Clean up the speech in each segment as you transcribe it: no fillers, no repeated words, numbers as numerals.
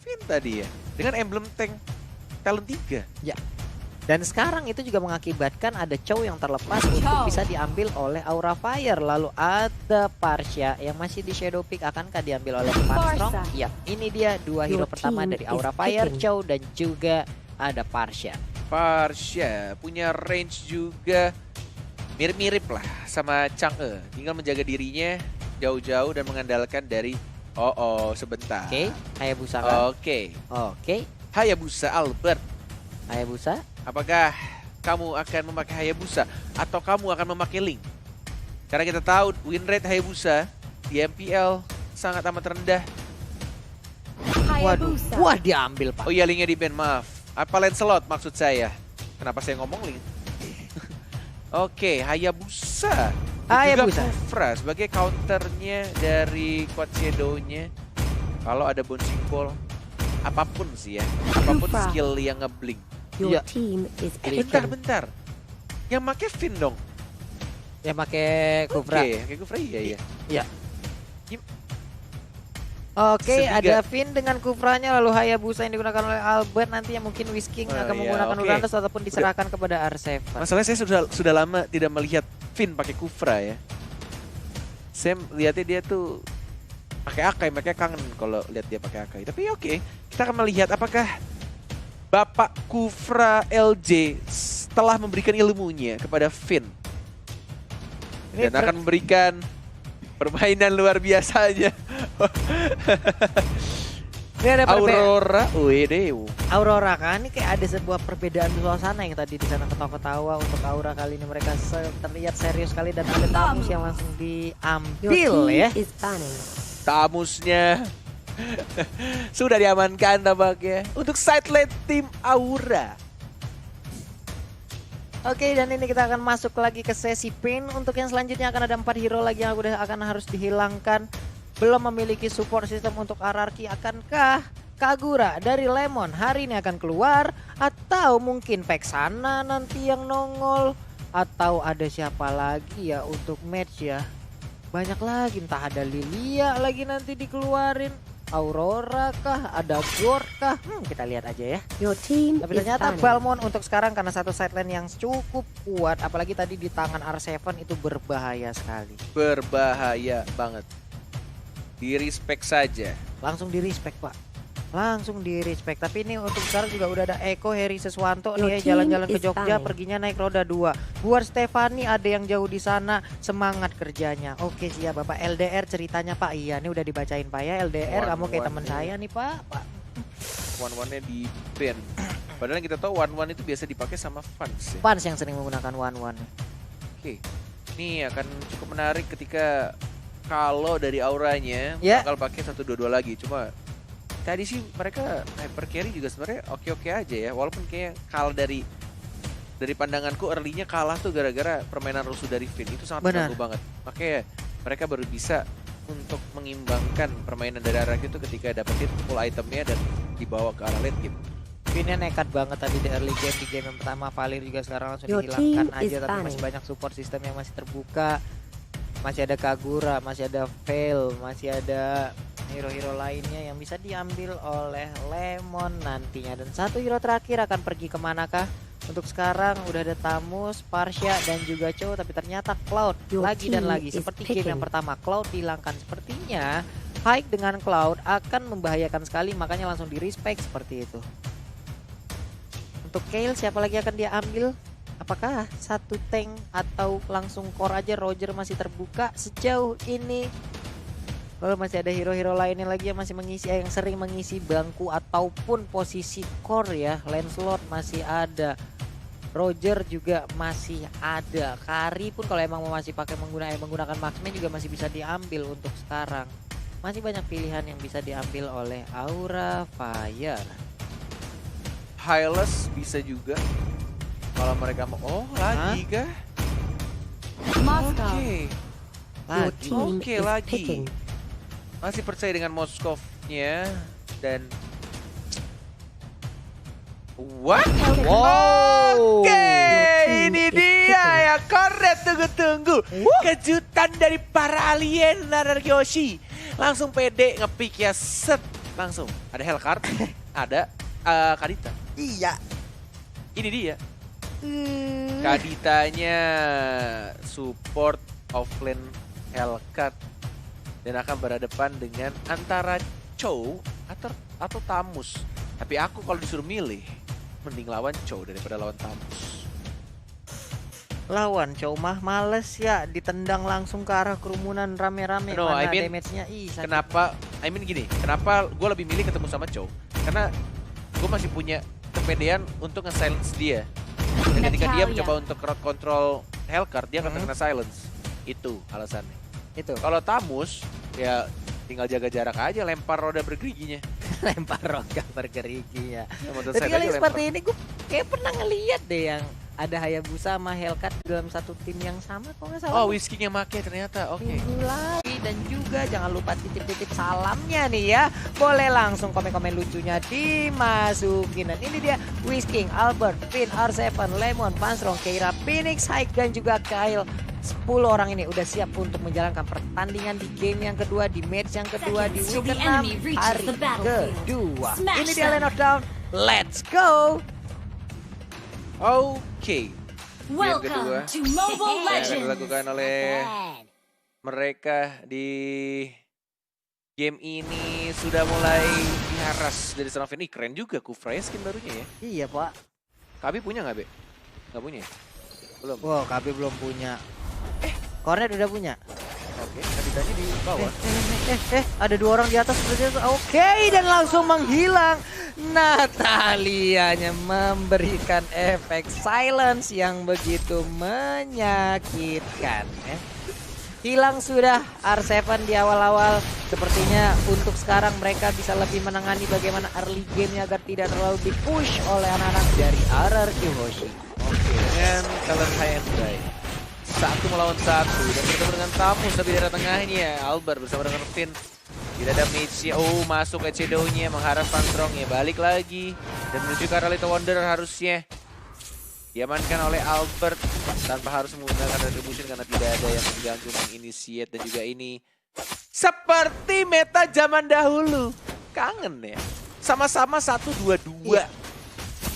Finn tadi ya. Dengan emblem tank talent 3. Ya. Dan sekarang itu juga mengakibatkan ada Chow yang terlepas untuk bisa diambil oleh Aura Fire. Lalu ada Parsha yang masih di Shadow Peak, akankah diambil oleh Manstrong? Ya, ini dia dua hero pertama dari Aura Fire, Chow dan juga ada Parsha. Parsha punya range juga mirip-mirip lah sama Chang'e. Tinggal menjaga dirinya jauh-jauh dan mengandalkan dari sebentar. Oke, Hayabusa kan? Oke. Hayabusa Albert. Hayabusa. Apakah kamu akan memakai Hayabusa atau kamu akan memakai Link? Karena kita tahu win rate Hayabusa di MPL sangat amat rendah. Waduh, wah diambil Pak. Oh iya, Linknya di ban, maaf. Apa Lancelot maksud saya? Kenapa saya ngomong Link? Oke, Hayabusa. Hayabusa. Juga Kufra sebagai counternya dari Quad Shadow-nya. Kalau ada bouncing ball, apapun sih ya. Apapun skill yang ngeblink. Your team is Bentar. Yang make Finn dong. Yang pakai Kufra. Oke, kayak Kufra iya. Oke, Setiga. ada Finn dengan Kufranya, lalu Hayabusa yang digunakan oleh Albert, nanti yang mungkin Whisking akan menggunakan oke. Uranus ataupun diserahkan kepada R7. Masalahnya saya sudah lama tidak melihat Finn pakai Kufra ya. Saya lihatnya dia tuh pakai Akai, makanya kangen kalau lihat dia pakai Akai. Tapi oke, kita akan melihat apakah Bapak Kufra LJ setelah memberikan ilmunya kepada Finn dan akan memberikan permainan luar biasanya. Ini ada Aurora, Aurora kan, ini kayak ada sebuah perbedaan suasana yang tadi di sana ketawa-ketawa. Untuk Aura kali ini mereka terlihat serius sekali dan ada tamus yang langsung diambil ya. Tamusnya sudah diamankan tampaknya untuk side lane tim Aura. Oke, dan ini kita akan masuk lagi ke sesi pin. Untuk yang selanjutnya akan ada 4 hero lagi yang udah akan harus dihilangkan. Belum memiliki support system untuk RRQ. Akankah Kagura dari Lemon hari ini akan keluar? Atau mungkin Vexana nanti yang nongol? Atau ada siapa lagi ya untuk match ya? Banyak lagi, entah ada Lilia lagi nanti dikeluarin. Aurora kah? Ada Gord kah? Kita lihat aja ya. Tapi ternyata Balmond untuk sekarang karena satu sideline yang cukup kuat. Apalagi tadi di tangan R7 itu berbahaya sekali. Berbahaya banget. Di respect saja. Langsung di respect Pak. Langsung di respect. Tapi ini untuk sekarang juga udah ada Eko Heri Seswanto nih ya, jalan-jalan ke Jogja, perginya naik roda 2. Buat Stefani ada yang jauh di sana, semangat kerjanya. Oke siap Bapak. LDR ceritanya Pak. Iya nih udah dibacain Pak ya. LDR kamu kayak teman saya nih Pak. One-one-nya di ban. Padahal kita tahu one-one itu biasa dipakai sama fans ya. Fans yang sering menggunakan one-one. Oke. Ini akan cukup menarik ketika kalau dari auranya bakal pakai 1-2-2 lagi. Cuma tadi sih mereka hyper carry juga sebenarnya oke-oke aja ya. Walaupun kayak kalah dari pandanganku early-nya kalah tuh gara-gara permainan rusuh dari Finn. Itu sangat mengganggu banget. Makanya mereka baru bisa untuk mengimbangkan permainan dari arah itu ketika dapetin full itemnya dan dibawa ke arah late game. Finnnya nekat banget tadi di early game. Di game yang pertama Valir juga sekarang langsung dihilangkan aja. Tapi masih banyak support system yang masih terbuka. Masih ada Kagura, masih ada Veil, masih ada hero-hero lainnya yang bisa diambil oleh Lemon nantinya. Dan satu hero terakhir akan pergi kemanakah? Untuk sekarang udah ada Tamus, Parsha dan juga Chow. Tapi ternyata Cloud lagi dan lagi. Seperti game yang pertama, Cloud dihilangkan. Sepertinya Hike dengan Cloud akan membahayakan sekali. Makanya langsung di respect seperti itu. Untuk Kayle siapa lagi akan dia ambil? Apakah satu tank atau langsung core aja? Roger masih terbuka sejauh ini. Lalu masih ada hero-hero lainnya lagi yang masih mengisi, yang sering mengisi bangku ataupun posisi core ya. Lancelot masih ada, Roger juga masih ada. Kari pun kalau emang masih pakai menggunakan Maxman juga masih bisa diambil untuk sekarang. Masih banyak pilihan yang bisa diambil oleh Aura Fire. Hylas bisa juga. Kalau mereka mau, lagi kah? Oke, lagi. Masih percaya dengan Moskov-nya dan what? Oke, ini dia ya, kornet tunggu-tunggu. Kejutan dari para alien Nararyoshi. Langsung pede ngepick ya, set. langsung ada Hellcard, ada Kadita. Iya. Ini dia. Kaditanya support offlane Hellcard dan akan berhadapan dengan antara Chow atau Tamus. Tapi aku kalau disuruh milih, mending lawan Chow daripada lawan Tamus. Lawan Chow mah males ya, ditendang langsung ke arah kerumunan rame-rame. No, mana damage-nya. Kenapa? Gini, kenapa gue lebih milih ketemu sama Chow? Karena gue masih punya kepedean untuk nge-silence dia. Dan ketika dia mencoba untuk crowd control Hellcard, dia akan kena silence. Itu alasannya. Itu. Kalau Tamus, ya tinggal jaga jarak aja, lempar roda bergeriginya. Lempar roda bergeriginya. Tapi kali seperti ini gue kayak pernah ngeliat deh yang ada Hayabusa sama Hellcat dalam satu tim yang sama kok nggak salah. Oh, Whisking yang make ternyata. Oke. Lagi dan juga jangan lupa titip-titip salamnya nih ya. Boleh langsung komen-komen lucunya dimasukin. Dan ini dia Whisking, Albert, Finn, R7, Lemon, Pansrong, Keira, Phoenix, Hike dan juga Kyle. 10 orang ini udah siap untuk menjalankan pertandingan di game yang kedua, di match yang kedua, di week ke-6 hari kedua. Ini dia Lane of Down. Let's go! Oke. Game kedua yang akan dilakukan oleh mereka di game ini sudah mulai diharas dari seorang Finn. Keren juga Kufra skin barunya ya. Iya Pak. Kabi punya nggak, Be? Nggak punya? Belum? Wow, Kabi belum punya. Cornet udah punya. Oke, Kaditanya di bawah. Ada 2 orang di atas. Oke, dan langsung menghilang. Natalianya memberikan efek silence yang begitu menyakitkan. Hilang sudah R7 di awal-awal. Sepertinya untuk sekarang mereka bisa lebih menangani bagaimana early game-nya agar tidak terlalu di-push oleh anak-anak dari RRQ Hoshi. Oke, dengan kalian high and dry. 1 melawan 1 dan bertemu dengan Tamus tapi dari tengahnya Albert bersama dengan Finn. Tidak ada mage-nya. Oh, masuk ke Shadow-nya mengharap Pansrong-nya. Balik lagi dan menuju ke arah Little Wonder harusnya diamankan oleh Albert tanpa harus menggunakan retribution karena tidak ada yang mengganggu menginitiate. Dan juga ini seperti meta zaman dahulu. Kangen ya. Sama-sama 1-2-2.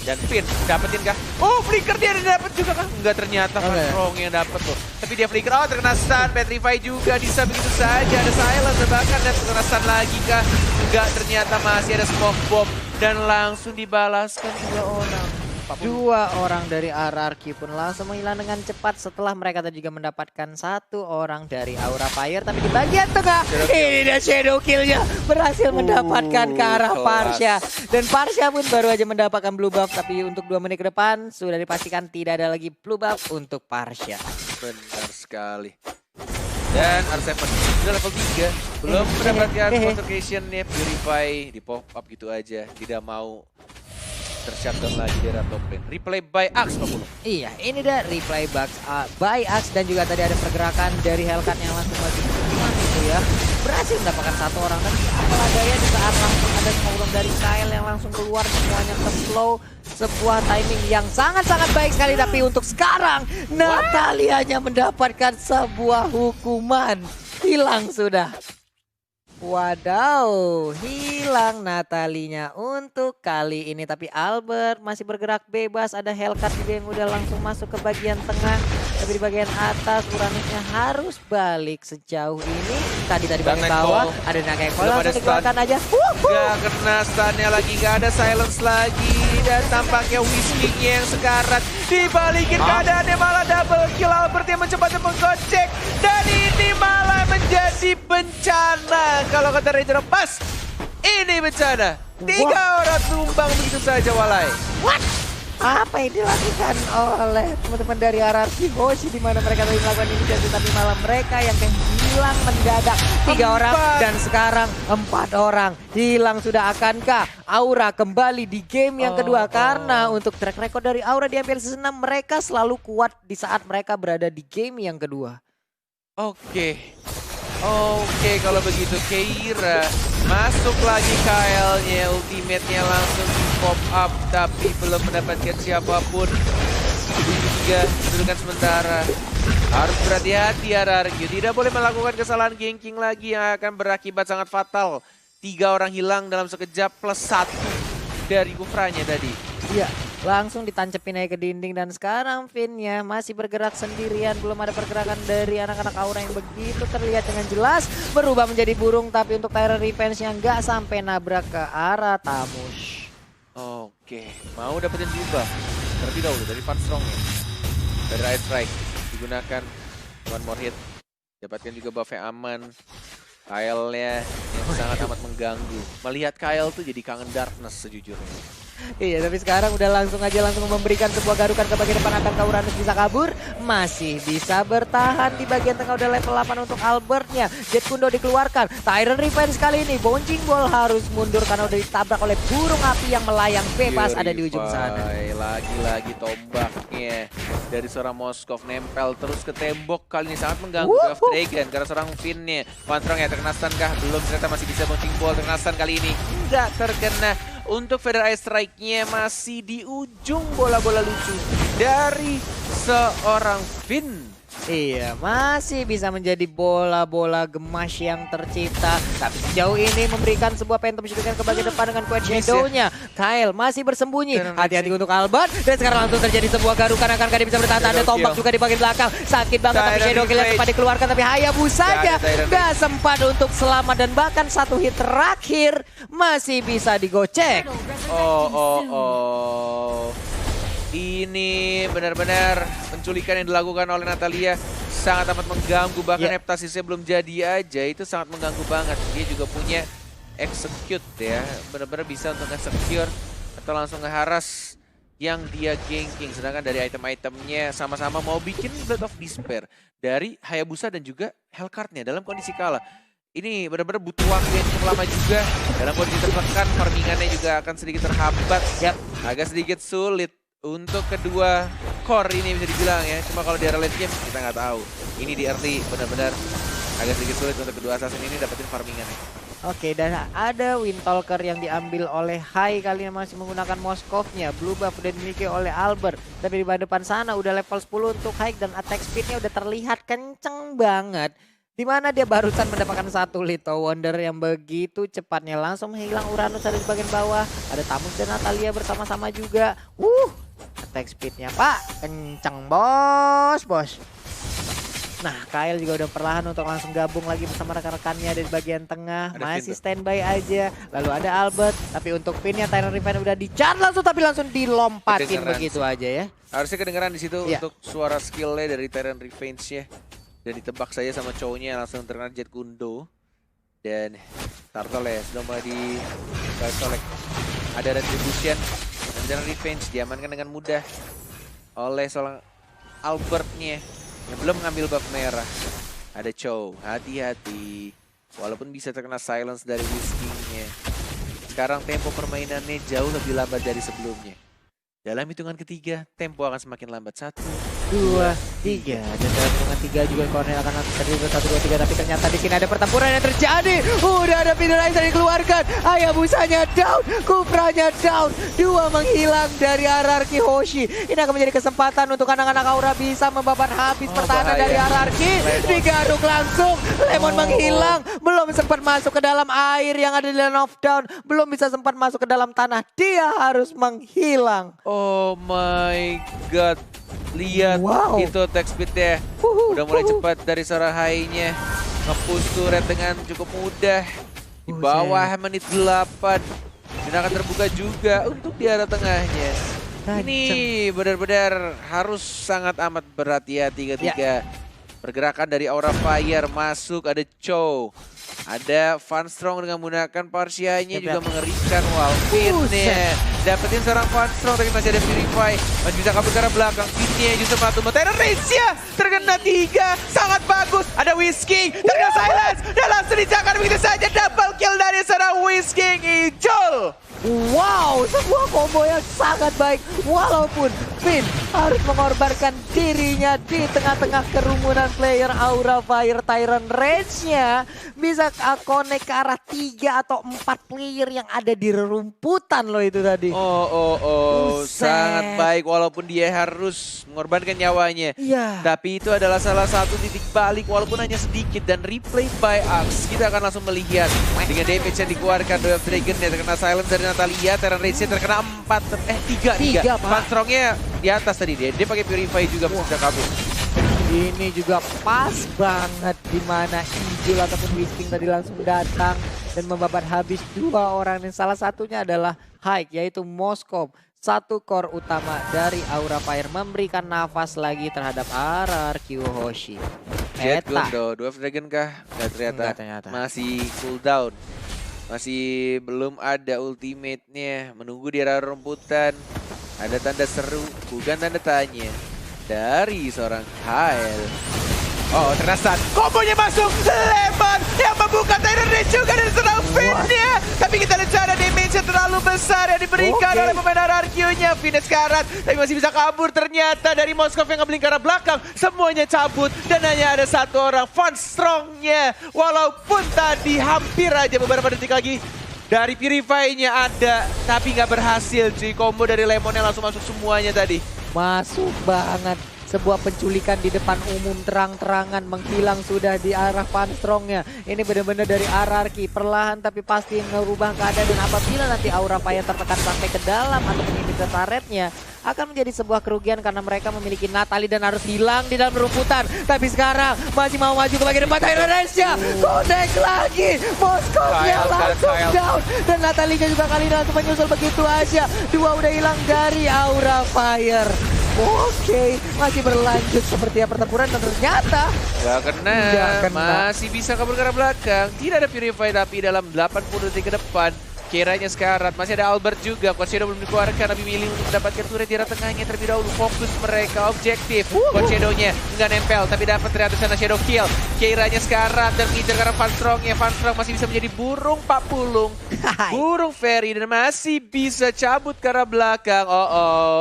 Dan Finn dapetin kah? Oh, flicker dia dapat juga kah? Enggak, ternyata Pansrong yang dapat tuh. Tapi dia flicker, oh terkena stun, Petrify juga, bisa begitu saja. Ada silence bahkan dan terkena stun lagi kah? Enggak, ternyata masih ada smoke bomb. Dan langsung dibalaskan 2 orang. 2 orang dari RRQ pun langsung menghilang dengan cepat setelah mereka tadi juga mendapatkan 1 orang dari Aura Fire. Tapi di bagian tengah ini dia shadow kill-nya berhasil mendapatkan ke arah Parsha. Dan Parsha pun baru aja mendapatkan blue buff. Tapi untuk 2 menit ke depan sudah dipastikan tidak ada lagi blue buff untuk Parsha. Benar sekali. Dan R7 sudah level 3. Belum mendapatkan concentration-nya. Purify di pop up gitu aja. Tidak mau tershutdown lagi dari top lane. Replay by Axe 40. Iya, ini dia replay by Axe dan juga tadi ada pergerakan dari Hellcat yang langsung maju itu ya. Berhasil mendapatkan 1 orang dan apalah daya di saat langsung ada smoke dari Kyle yang langsung keluar semuanya ke slow. Sebuah timing yang sangat-sangat baik sekali tapi untuk sekarang Natalianya mendapatkan sebuah hukuman. Hilang sudah. Wadaw, hilang Natalinya untuk kali ini. Tapi Albert masih bergerak bebas. Ada Hellcat juga yang udah langsung masuk ke bagian tengah. Tapi di bagian atas Uranusnya harus balik sejauh ini. Tadi bagian bawah ada Nagekol langsung dikeluarkan aja. Gak kena stunnya lagi, gak ada silence lagi. Dan tampaknya Whisking yang sekarat. Dibalikin keadaannya malah double kill. Albert yang mencoba untuk menggocek. Dan ini malah menjadi bencana. Kalau kata Ranger pas, ini bencana. 3 orang tumbang begitu saja Walai. What? Apa yang dilakukan oleh teman-teman dari RRQ Hoshi di mana mereka tadi melakukan inisiatif tapi malah mereka yang hilang mendadak 3 orang dan sekarang 4 orang hilang sudah. Akankah Aura kembali di game yang kedua karena untuk track record dari Aura di MPL Season 6 mereka selalu kuat di saat mereka berada di game yang kedua. Oke, kalau begitu Keira masuk lagi KL-nya, ultimate-nya langsung di pop up tapi belum mendapatkan siapapun. Juga kedudukan sementara. Harus berhati-hati RRQ, tidak boleh melakukan kesalahan ganking lagi yang akan berakibat sangat fatal 3 orang hilang dalam sekejap plus 1 dari Kufranya tadi. Iya, langsung ditancepin aja ke dinding dan sekarang Finn-nya masih bergerak sendirian. Belum ada pergerakan dari anak-anak Aura yang begitu terlihat dengan jelas berubah menjadi burung. Tapi untuk Tyrant Revenge-nya nggak sampai nabrak ke arah Tamush. Oke, mau dapetin buff terlebih dahulu dari Van Strong-nya. Dari Ice Strike digunakan one more hit. Dapatkan juga buff-nya aman. Kyle-nya yang sangat amat mengganggu. Melihat Kyle tuh jadi kangen Darkness sejujurnya. Iya, tapi sekarang udah langsung memberikan sebuah garukan ke bagian depan. Akankah Uranus bisa kabur? Masih bisa bertahan di bagian tengah, udah level 8 untuk Albertnya. Jet Kundo dikeluarkan. Tyrant Revenge kali ini Bouncing Ball harus mundur karena udah ditabrak oleh burung api yang melayang bebas ada di ujung sana. Lagi-lagi tombaknya dari seorang Moskov nempel terus ke tembok. Kali ini sangat mengganggu Golf Dragon karena seorang Finn-nya. Van Strong ya terkena stun kah? Belum, ternyata masih bisa Bouncing Ball. Terkena stun kali ini enggak terkena. Untuk Feather Ice Strike-nya masih di ujung bola-bola lucu dari seorang Finn. Iya, masih bisa menjadi bola-bola gemas yang tercipta. Tapi sejauh ini memberikan sebuah phantom shooting ke bagian depan dengan Quench Shadow-nya. Kyle masih bersembunyi. Hati-hati untuk Albert. Dan sekarang langsung terjadi sebuah garukan. Akankah dia bisa bertahan? Ada tombak juga di bagian belakang. Sakit banget tapi Shadow Kill sempat dikeluarkan. Tapi Hayabusa saja gak sempat untuk selamat. Dan bahkan satu hit terakhir masih bisa digocek. Ini benar-benar penculikan yang dilakukan oleh Natalia sangat amat mengganggu. Bahkan heptasisnya belum jadi aja, itu sangat mengganggu banget. Dia juga punya execute ya, benar-benar bisa untuk nge-secure atau langsung nge-harass yang dia ganking. Sedangkan dari item-itemnya sama-sama mau bikin Blood of Despair dari Hayabusa dan juga Hellcard-nya dalam kondisi kalah. Ini benar-benar butuh waktu yang cukup lama juga. Dalam kondisi tertekan, farmingannya juga akan sedikit terhambat. Agak sedikit sulit untuk kedua core ini bisa dibilang ya. Cuma kalau di area late game kita nggak tahu. Ini di early benar-benar agak sedikit sulit untuk kedua assassin ini dapetin farmingannya. Oke, dan ada Windtalker yang diambil oleh Hai kali ini masih menggunakan Moskovnya. Blue buff udah dimiliki oleh Albert. Tapi di depan sana udah level 10 untuk Hai dan attack speednya udah terlihat kenceng banget. Dimana dia barusan mendapatkan satu Little Wonder yang begitu cepatnya langsung menghilang. Uranus ada di bagian bawah. Ada Tamush dan Natalia bersama-sama juga. Attack speednya Pak kenceng bos. Nah, Kyle juga udah perlahan untuk langsung gabung lagi bersama rekan-rekannya di bagian tengah. Masih standby aja. Lalu ada Albert. Tapi untuk Finn-nya Tyrant Revenge udah di-charge langsung tapi langsung dilompatin begitu aja ya. Harusnya kedengeran di situ untuk suara skill-nya dari Tyrant Revenge-nya. Dan ditebak saja sama cowoknya langsung terkena Jet Kundo. Dan Turtle ya sudah mulai dicolek. Ada retribution dan revenge diamankan dengan mudah oleh seorang Albert-nya yang belum mengambil buff merah. Ada Chow, hati-hati. Walaupun bisa terkena silence dari Whisking-nya. Sekarang tempo permainannya jauh lebih lambat dari sebelumnya. Dalam hitungan ketiga, tempo akan semakin lambat. 1, 2, 3. Dan dalam hitungan 3 juga Cornel akan langsung terlibat 1, 2, 3. Tapi ternyata di sini ada pertempuran yang terjadi. Udah ada Feather Ice yang dikeluarkan. Hayabusanya down, Kufranya down. 2 menghilang dari hierarki Hoshi. Ini akan menjadi kesempatan untuk anak-anak Aura bisa membabat habis pertahanan dari hierarki. Digaruk langsung, Lemon menghilang. Belum sempat masuk ke dalam air yang ada di Land of Dawn. Belum bisa sempat masuk ke dalam tanah. Dia harus menghilang. Oh my god. Lihat itu attack speednya. Udah mulai cepat dari seorang Hai-nya. Nge-push turret dengan cukup mudah. Di bawah menit 8. Dan akan terbuka juga untuk di arah tengahnya. Ini benar-benar harus sangat amat berhati-hati ketika pergerakan dari Aura Fire masuk. Ada Chow. Ada Van Strong dengan menggunakan Parsia-nya juga mengerikan. Finn-nya dapetin seorang Van Strong tapi masih ada Purify. Masih bisa kabur ke arah belakang. Finn-nya justru melatu Terrencia terkena 3. Sangat bagus. Ada Whisking terkena silence. Dan langsung dijaga begitu saja. Double kill dari seorang Whisking. Ijol. Wow, sebuah combo yang sangat baik. Walaupun Finn harus mengorbankan dirinya di tengah-tengah kerumunan player Aura Fire Tyrant. Range-nya bisa connect ke arah 3 atau 4 player yang ada di rerumputan loh itu tadi. Sangat baik walaupun dia harus mengorbankan nyawanya. Iya. Tapi itu adalah salah satu titik balik walaupun hanya sedikit. Dan replay by Axe, kita akan langsung melihat dengan damage yang dikeluarkan Dove Dragon yang terkena silence dari Natalia. Terran Rage terkena 3. Panstrongnya di atas tadi dia pakai Purify juga bisa kabur. Ini juga pas banget di mana Injil ataupun Wisting tadi langsung datang dan membabat habis 2 orang dan salah satunya adalah Hike yaitu Moskov. 1 core utama dari Aura Fire memberikan nafas lagi terhadap RRQ Hoshi. Jet belum Dove Dragon kah? Nggak ternyata. Masih cooldown. Masih belum ada ultimate-nya. Menunggu di arah rumputan. Ada tanda seru, bukan tanda tanya. Dari seorang Kyle. Oh, terasa kombonya masuk. Lemon yang membuka Tyrant Rage juga dari serang Finn-nya. Tapi kita lihat cara damage yang terlalu besar yang diberikan oleh pemain RRQ-nya. Finn sekarat, tapi masih bisa kabur. Ternyata dari Moskov yang ngebling ke arah belakang. Semuanya cabut dan hanya ada 1 orang Van Strong-nya. Walaupun tadi hampir aja beberapa detik lagi. Dari Purify-nya ada, tapi nggak berhasil cuy. Combo dari Lemon yang langsung masuk semuanya tadi. Masuk banget. Sebuah penculikan di depan umum terang-terangan menghilang sudah di arah Van Strong-nya. Ini benar-benar dari RRQ perlahan tapi pasti merubah keadaan dan apabila nanti Aura Fire tertekan sampai ke dalam atau ini ke turretnya akan menjadi sebuah kerugian karena mereka memiliki Natalie dan harus hilang di dalam rumputan. Tapi sekarang masih mau maju ke bagian depan Tyrant Rage-nya. Connect lagi. Moskov-nya langsung down. Dan Natalie-nya juga kali ini langsung menyusul begitu aja. 2 udah hilang dari Aura Fire. Oke, masih berlanjut seperti pertempuran dan ternyata nggak kena. Masih bisa kabur ke arah belakang. Tidak ada Purify tapi dalam 80 detik ke depan kiranya sekarat. Masih ada Albert juga. Coach belum dikeluarkan tapi milih untuk mendapatkan turret di arah tengahnya terlebih dahulu. Fokus mereka objektif. Coach nggak nempel tapi dapat ternyata sana Shadow Kill. Kiranya sekarat dan ngejar karena Van Strong-nya. Van Strong masih bisa menjadi burung Pak Pulung. Burung Fairy dan masih bisa cabut ke arah belakang.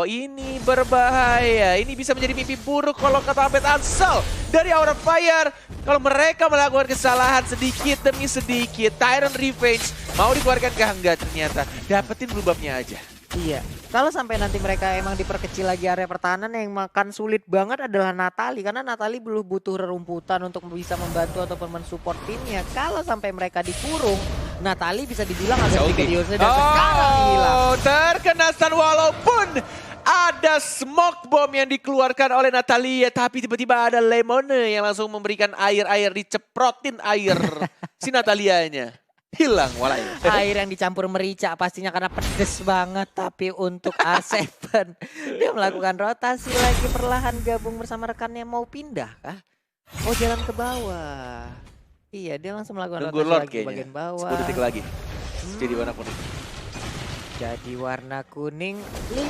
Ini berbahaya. Ini bisa menjadi mimpi buruk kalau kata Ahmed Ansel dari Aura Fire. Kalau mereka melakukan kesalahan sedikit demi sedikit, Tyrant Revenge mau dikeluarkan kah? Enggak, ternyata dapetin blue buff-nya aja. Iya, kalau sampai nanti mereka emang diperkecil lagi area pertahanan yang makan sulit banget adalah Natalie. Karena Natalie belum butuh rerumputan untuk bisa membantu ataupun mensupport timnya. Kalau sampai mereka dikurung, Natalie bisa dibilang agak sedikit dan sekarang hilang. Terkena stun walaupun ada smoke bomb yang dikeluarkan oleh Natalia. Tapi tiba-tiba ada Lemone yang langsung memberikan air diceprotin air si Natalianya. Hilang walai. Air yang dicampur merica pastinya karena pedes banget. Tapi untuk R7 dia melakukan rotasi lagi perlahan gabung bersama rekannya. Mau pindah kah? Mau jalan ke bawah. Iya, dia langsung melakukan rotasi lagi ke bagian bawah. 10 detik lagi. Jadi warna kuning. Jadi warna kuning 5,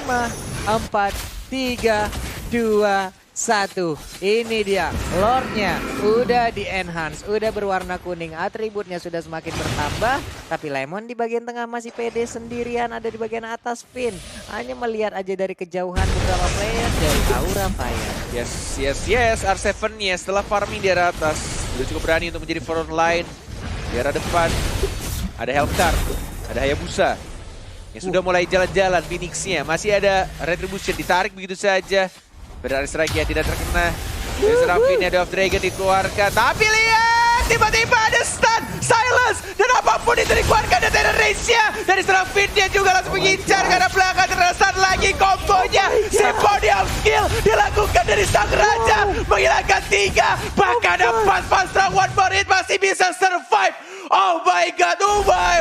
4, 3, 2, 1. Ini dia Lordnya udah di enhance, udah berwarna kuning, atributnya sudah semakin bertambah. Tapi Lemon di bagian tengah masih pede sendirian, ada di bagian atas Finn. Hanya melihat aja dari kejauhan beberapa player dari Aura Fire. Yes, R7-nya setelah farming di arah atas sudah cukup berani untuk menjadi front line. Di arah depan ada Helmcar, ada Hayabusa yang sudah mulai jalan-jalan. Phoenix-nya masih ada Retribution ditarik begitu saja. Berarti strike yang tidak terkena. Dari serang Finn-nya Dove Dragon dikeluarkan. Tapi lihat, tiba-tiba ada stun, silence, dan apapun itu dikeluarkan dari Tyrant Rage-nya. Dari serang Finn-nya juga langsung mengincar karena belakang terasa lagi kombonya. Podium skill dilakukan dari sang raja. Menghilangkan 3, bahkan 4 Fast Strong One for It masih bisa survive. Oh my god,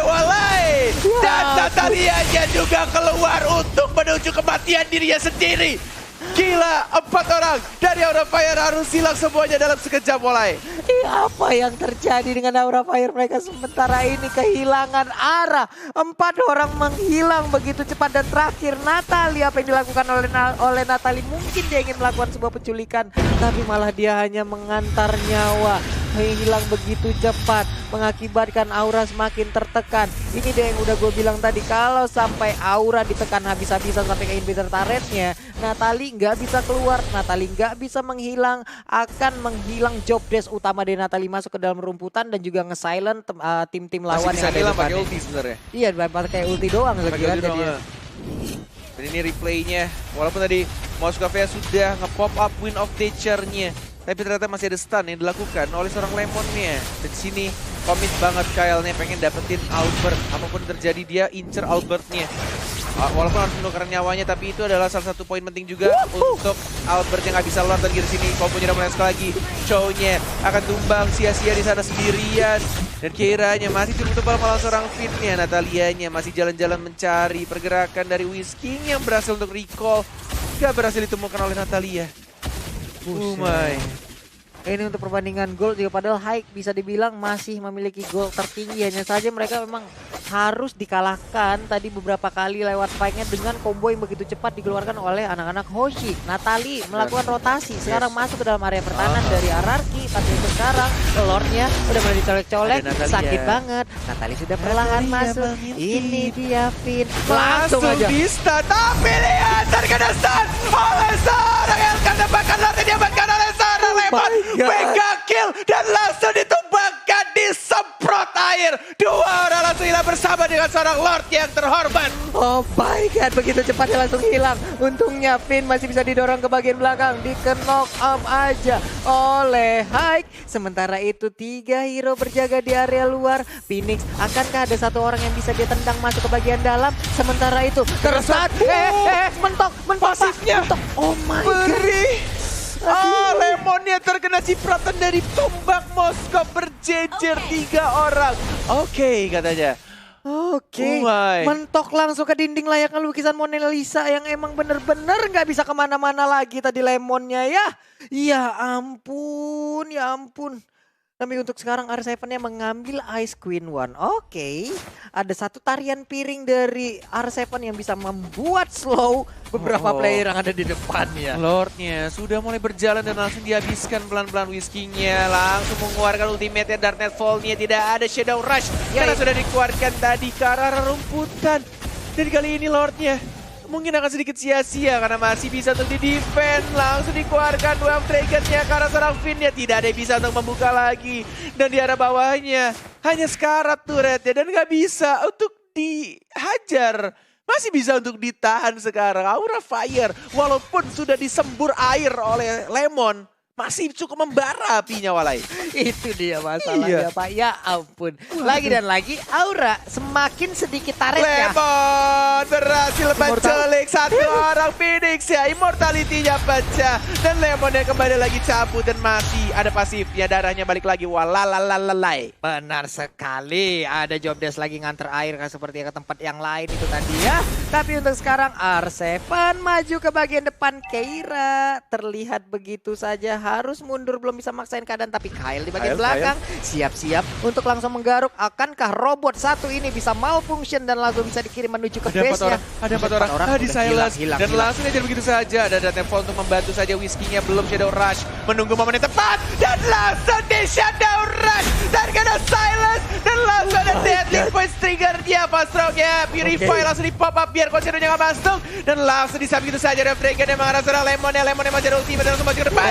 walai. Dan Natalianya juga keluar untuk menuju kematian dirinya sendiri. Gila, 4 orang dari Aura Fire harus hilang semuanya dalam sekejap mulai. Apa yang terjadi dengan Aura Fire mereka sementara ini kehilangan arah. 4 orang menghilang begitu cepat dan terakhir Natalie. Apa yang dilakukan oleh Natalie? Mungkin dia ingin melakukan sebuah penculikan, tapi malah dia hanya mengantar nyawa. hilang begitu cepat, mengakibatkan Aura semakin tertekan. Ini dia yang udah gue bilang tadi, kalau sampai Aura ditekan habis-habisan sampai ke inhibitor turretnya, Natali nggak bisa keluar, Natali nggak bisa menghilang, akan menghilang job desk utama dari Natali masuk ke dalam rumputan dan juga nge-silent tim-tim lawan yang ada di pakai ulti sebenarnya. Iya, pakai ulti doang sebenarnya dia. Dan ini replaynya, walaupun tadi Moskova sudah nge-pop up Wind of Nature-nya, tapi ternyata masih ada stun yang dilakukan oleh seorang Lemonnya. Dan di sini komit banget Kyle-nya pengen dapetin Albert, apapun terjadi dia incer Albert-nya. Walaupun harus menukarkan nyawanya, tapi itu adalah salah satu poin penting juga untuk Albert yang nggak bisa lewat lagi di sini. Komponya udah mulai sekali lagi, Chow-nya akan tumbang sia-sia di sana sendirian. Dan Keiranya masih cukup tebal malah seorang Finn-nya. Natalianya masih jalan-jalan mencari pergerakan dari Whisking yang berhasil untuk recall. Gak berhasil ditemukan oleh Natalia. Oh my. Ini untuk perbandingan gol juga, padahal Haik bisa dibilang masih memiliki gol tertinggi. Hanya saja mereka memang harus dikalahkan tadi beberapa kali lewat fight-nya dengan combo yang begitu cepat dikeluarkan oleh anak-anak Hoshi. Natali melakukan rotasi, sekarang masuk ke dalam area pertahanan dari Ararki. Tapi untuk sekarang Lordnya udah mulai dicolek-colek, sakit banget. Natali sudah perlahan masuk. Ini dia Finn, langsung aja di-stun, tapi lihat terkena stun oleh seorang yang akan dapatkan Lord yang diamankan oleh seorang Lemon. Mega kill dan langsung ditumbangkan, disemprot air. Dua orang langsung hilang bersama dengan seorang Lord yang terhormat. Oh my god, begitu cepatnya langsung hilang. Untungnya Finn masih bisa didorong ke bagian belakang, di-knock up aja oleh Haik. Sementara itu 3 hero berjaga di area luar. Phoenix, akankah ada satu orang yang bisa dia tendang masuk ke bagian dalam? Sementara itu tersesat. Mentok pasifnya. Oh my god. Lemonnya terkena cipratan dari tombak Moskov, berjejer 3 orang. Oke, katanya. Oke, mentok langsung ke dinding layaknya lukisan Mona Lisa yang emang bener-bener nggak bisa kemana-mana lagi tadi Lemonnya ya. Ya ampun, ya ampun. Tapi untuk sekarang R7-nya mengambil Ice Queen One. Oke, ada satu tarian piring dari R7 yang bisa membuat slow beberapa player yang ada di depannya. Lordnya sudah mulai berjalan dan langsung dihabiskan pelan-pelan Whisking-nya. Langsung mengeluarkan ultimate Darknet Fall-nya. Tidak ada Shadow Rush karena sudah dikeluarkan tadi ke arah rumputan. Dan kali ini Lordnya mungkin akan sedikit sia-sia karena masih bisa untuk di-defend. Langsung dikeluarkan Wave Dragon-nya karena seorang Finn-nya tidak ada yang bisa untuk membuka lagi. Dan di arah bawahnya hanya sekarat turretnya dan nggak bisa untuk dihajar. Masih bisa untuk ditahan sekarang. Aura Fire walaupun sudah disembur air oleh Lemon, masih cukup membara apinya Walai. Itu dia masalahnya Pak, ya ampun. Lagi dan lagi Aura semakin sedikit tareknya. Lemon berhasil menculik satu orang Phoenix ya. Immortality-nya pecah. Dan Lemon yang kembali lagi cabut dan masih ada pasifnya. Darahnya balik lagi, walalalalai. Benar sekali, ada job desk lagi nganter air kan seperti ke tempat yang lain itu tadi ya. Tapi untuk sekarang R7 maju ke bagian depan. Keira terlihat begitu saja harus mundur, belum bisa maksain keadaan. Tapi Kyle di bagian belakang siap-siap untuk langsung menggaruk. Akankah robot satu ini bisa malfunction dan langsung bisa dikirim menuju ke base-nya? Ada 4 orang. Di silence. Dan langsung aja begitu saja. Ada Darknet Fall untuk membantu saja Whisking-nya. Belum Shadow Rush. Menunggu momen yang tepat. Dan langsung di Shadow Rush. Dan kena silence. Dan langsung ada Deadly Voice trigger-nya. Pastroknya Purify langsung di pop up biar Consider-nya gak masuk. Dan langsung disabi gitu saja. Dan Dragon yang mengarah seorang Lemonnya masih ada ultimate dan langsung maju ke depan.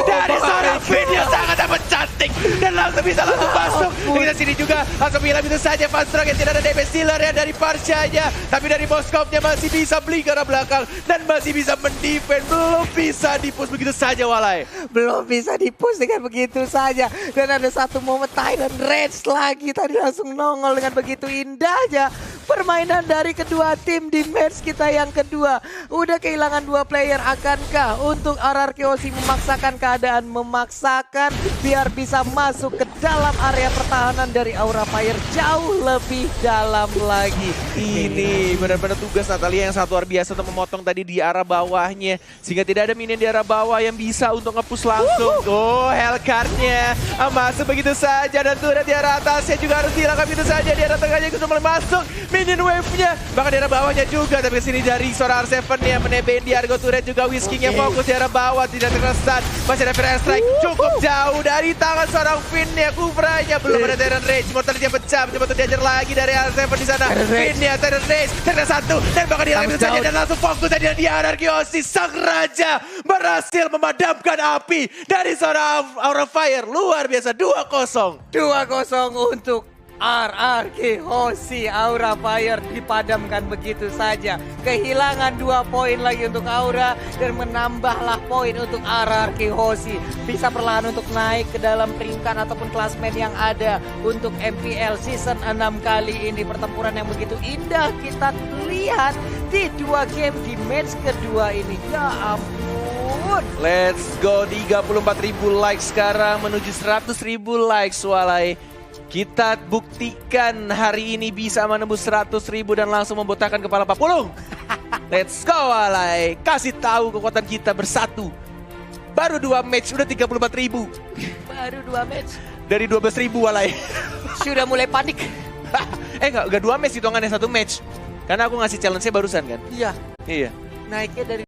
Dari seorang Finn yang sangat amat cantik dan langsung bisa masuk. Kita sini juga langsung hilang itu saja. Fastrok yang tidak ada damage dealer ya dari Parshanya, tapi dari Moskov-nya masih bisa beli ke arah belakang dan masih bisa mendefend. Belum bisa dipush begitu saja Walai. Belum bisa dipush dengan begitu saja. Dan ada satu momen Tyrant Rage lagi tadi langsung nongol dengan begitu indahnya. Permainan dari kedua tim di match kita yang kedua. Udah kehilangan 2 player, akankah untuk RRQ memaksakan keadaan, memaksakan biar bisa masuk ke dalam area pertahanan dari Aura Fire jauh lebih dalam lagi. Ini benar-benar tugas Natalia yang sangat luar biasa untuk memotong tadi di arah bawahnya. Sehingga tidak ada minion di arah bawah yang bisa untuk nge-push langsung. Oh, Hellcard-nya masuk begitu saja. Dan turret di arah atasnya juga harus dihilangkan begitu saja. Di arah tengahnya itu mulai masuk minion wave-nya. Bahkan di arah bawahnya juga. Tapi kesini dari seorang R7 yang menebeng di Argo turret juga. Whisking-nya fokus di arah bawah. Tidak terkesan. Masih ada Fire Strike cukup jauh dari tangan seorang Finn-nya. Kufranya belum ada Terran Rage. Mortalnya pecah. Coba untuk diajar lagi dari R7 di sana. Finn-nya Terran Rage. Terran satu. Dan bahkan dihilangkan begitu saja. Dan langsung fokus tadi di Anarkiosi. Sang Raja berhasil memadamkan api dari seorang Aura Fire. Luar biasa. 2-0. 2-0 untuk RRQ Hoshi. Aura Fire dipadamkan begitu saja. Kehilangan 2 poin lagi untuk Aura dan menambahlah poin untuk RRQ Hoshi. Bisa perlahan untuk naik ke dalam peringkat ataupun klasmen yang ada untuk MPL season 6 kali ini. Pertempuran yang begitu indah kita lihat di 2 game di match kedua ini. Ya ampun. Let's go, 34.000 likes sekarang menuju 100.000 likes Walai. Kita buktikan hari ini bisa menembus 100.000 dan langsung membotakan kepala Pak Pulung. Let's go Walai. Kasih tahu kekuatan kita bersatu. Baru 2 match udah 34.000. Baru 2 match. Dari 12.000 Walai. Sudah mulai panik. enggak 2 match hitungannya 1 match. Karena aku ngasih challenge-nya barusan kan. Iya. Iya. Naiknya dari